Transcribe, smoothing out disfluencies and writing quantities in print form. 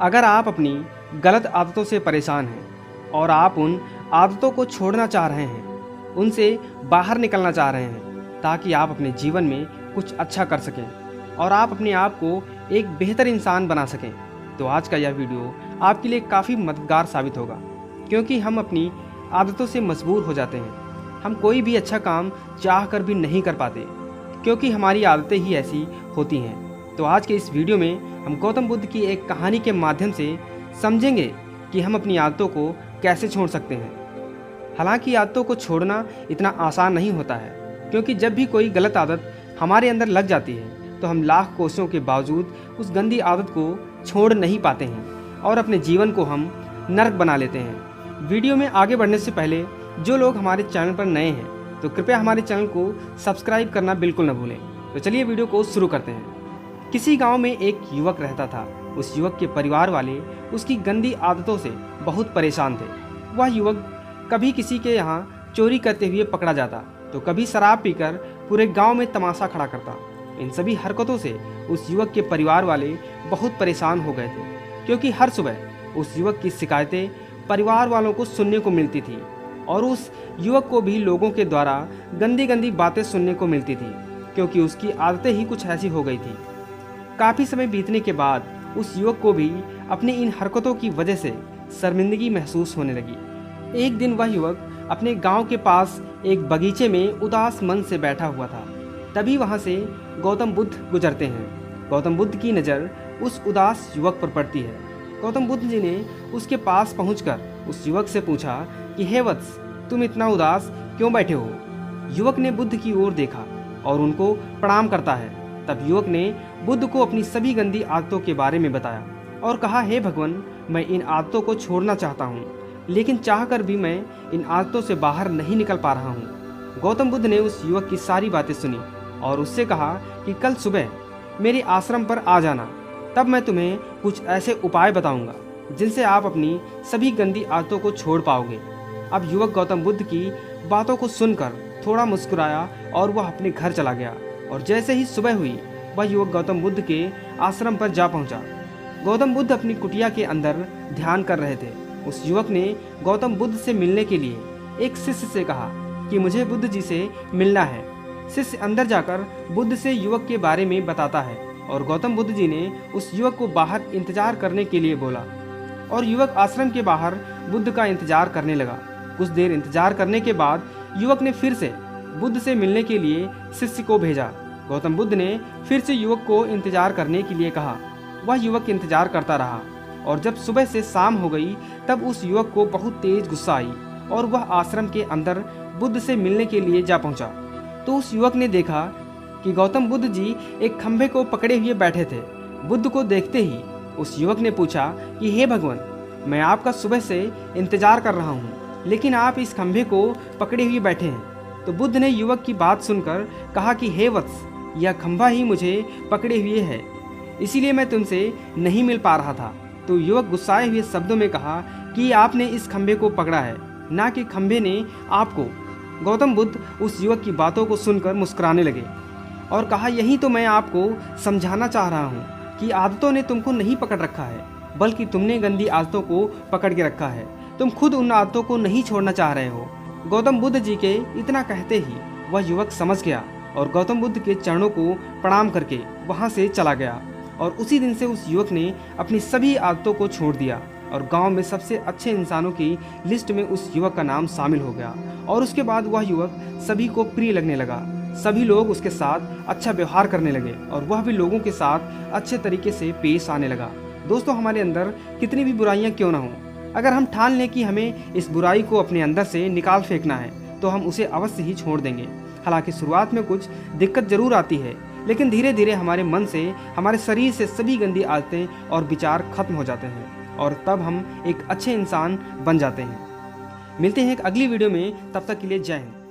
अगर आप अपनी गलत आदतों से परेशान हैं और आप उन आदतों को छोड़ना चाह रहे हैं, उनसे बाहर निकलना चाह रहे हैं ताकि आप अपने जीवन में कुछ अच्छा कर सकें और आप अपने आप को एक बेहतर इंसान बना सकें, तो आज का यह वीडियो आपके लिए काफ़ी मददगार साबित होगा। क्योंकि हम अपनी आदतों से मजबूर हो जाते हैं। हम कोई भी अच्छा काम चाह कर भी नहीं कर पाते क्योंकि हमारी आदतें ही ऐसी होती हैं। तो आज के इस वीडियो में हम गौतम बुद्ध की एक कहानी के माध्यम से समझेंगे कि हम अपनी आदतों को कैसे छोड़ सकते हैं। हालांकि आदतों को छोड़ना इतना आसान नहीं होता है, क्योंकि जब भी कोई गलत आदत हमारे अंदर लग जाती है तो हम लाख कोशिशों के बावजूद उस गंदी आदत को छोड़ नहीं पाते हैं और अपने जीवन को हम नरक बना लेते हैं। वीडियो में आगे बढ़ने से पहले जो लोग हमारे चैनल पर नए हैं तो कृपया हमारे चैनल को सब्सक्राइब करना बिल्कुल न भूलें। तो चलिए वीडियो को शुरू करते हैं। किसी गांव में एक युवक रहता था। उस युवक के परिवार वाले उसकी गंदी आदतों से बहुत परेशान थे। वह युवक कभी किसी के यहाँ चोरी करते हुए पकड़ा जाता तो कभी शराब पीकर पूरे गांव में तमाशा खड़ा करता। इन सभी हरकतों से उस युवक के परिवार वाले बहुत परेशान हो गए थे, क्योंकि हर सुबह उस युवक की शिकायतें परिवार वालों को सुनने को मिलती थी और उस युवक को भी लोगों के द्वारा गंदी गंदी बातें सुनने को मिलती थी, क्योंकि उसकी आदतें ही कुछ ऐसी हो गई थी। काफ़ी समय बीतने के बाद उस युवक को भी अपनी इन हरकतों की वजह से शर्मिंदगी महसूस होने लगी। एक दिन वह युवक अपने गांव के पास एक बगीचे में उदास मन से बैठा हुआ था। तभी वहां से गौतम बुद्ध गुजरते हैं। गौतम बुद्ध की नज़र उस उदास युवक पर पड़ती है। गौतम बुद्ध जी ने उसके पास पहुंचकर उस युवक से पूछा कि हे वत्स, तुम इतना उदास क्यों बैठे हो? युवक ने बुद्ध की ओर देखा और उनको प्रणाम करता है। तब युवक ने बुद्ध को अपनी सभी गंदी आदतों के बारे में बताया और कहा, हे भगवान, मैं इन आदतों को छोड़ना चाहता हूँ, लेकिन चाहकर भी मैं इन आदतों से बाहर नहीं निकल पा रहा हूँ। गौतम बुद्ध ने उस युवक की सारी बातें सुनी और उससे कहा कि कल सुबह मेरे आश्रम पर आ जाना, तब मैं तुम्हें कुछ ऐसे उपाय बताऊंगा जिनसे आप अपनी सभी गंदी आदतों को छोड़ पाओगे। अब युवक गौतम बुद्ध की बातों को सुनकर थोड़ा मुस्कुराया और वह अपने घर चला गया। और जैसे ही सुबह हुई वह युवक गौतम बुद्ध के आश्रम पर जा पहुंचा। गौतम बुद्ध अपनी कुटिया के अंदर ध्यान कर रहे थे। उस युवक ने गौतम बुद्ध से मिलने के लिए एक शिष्य से कहा कि मुझे बुद्ध जी से मिलना है। शिष्य अंदर जाकर बुद्ध से युवक के बारे में बताता है और गौतम बुद्ध जी ने उस युवक को बाहर इंतजार करने के लिए बोला और युवक आश्रम के बाहर बुद्ध का इंतजार करने लगा। कुछ देर इंतजार करने के बाद युवक ने फिर से बुद्ध से मिलने के लिए शिष्य को भेजा। गौतम बुद्ध ने फिर से युवक को इंतजार करने के लिए कहा। वह युवक इंतजार करता रहा और जब सुबह से शाम हो गई तब उस युवक को बहुत तेज गुस्सा आई और वह आश्रम के अंदर बुद्ध से मिलने के लिए जा पहुंचा। तो उस युवक ने देखा कि गौतम बुद्ध जी एक खंभे को पकड़े हुए बैठे थे। बुद्ध को देखते ही उस युवक ने पूछा कि हे भगवान, मैं आपका सुबह से इंतजार कर रहा हूँ, लेकिन आप इस खंभे को पकड़े हुए बैठे हैं। तो बुद्ध ने युवक की बात सुनकर कहा कि हे वत्स, यह खंभा ही मुझे पकड़े हुए है, इसीलिए मैं तुमसे नहीं मिल पा रहा था। तो युवक गुस्साए हुए शब्दों में कहा कि आपने इस खंभे को पकड़ा है, ना कि खंभे ने आपको। गौतम बुद्ध उस युवक की बातों को सुनकर मुस्कुराने लगे और कहा, यही तो मैं आपको समझाना चाह रहा हूँ कि आदतों ने तुमको नहीं पकड़ रखा है, बल्कि तुमने गंदी आदतों को पकड़ के रखा है। तुम खुद उन आदतों को नहीं छोड़ना चाह रहे हो। गौतम बुद्ध जी के इतना कहते ही वह युवक समझ गया और गौतम बुद्ध के चरणों को प्रणाम करके वहाँ से चला गया। और उसी दिन से उस युवक ने अपनी सभी आदतों को छोड़ दिया और गांव में सबसे अच्छे इंसानों की लिस्ट में उस युवक का नाम शामिल हो गया। और उसके बाद वह युवक सभी को प्रिय लगने लगा। सभी लोग उसके साथ अच्छा व्यवहार करने लगे और वह भी लोगों के साथ अच्छे तरीके से पेश आने लगा। दोस्तों, हमारे अंदर कितनी भी बुराइयां क्यों ना हों, अगर हम ठान लें कि हमें इस बुराई को अपने अंदर से निकाल फेंकना है तो हम उसे अवश्य ही छोड़ देंगे। हालांकि शुरुआत में कुछ दिक्कत जरूर आती है, लेकिन धीरे धीरे हमारे मन से, हमारे शरीर से सभी गंदी आदतें और विचार खत्म हो जाते हैं और तब हम एक अच्छे इंसान बन जाते हैं। मिलते हैं एक अगली वीडियो में, तब तक के लिए जय हिंद।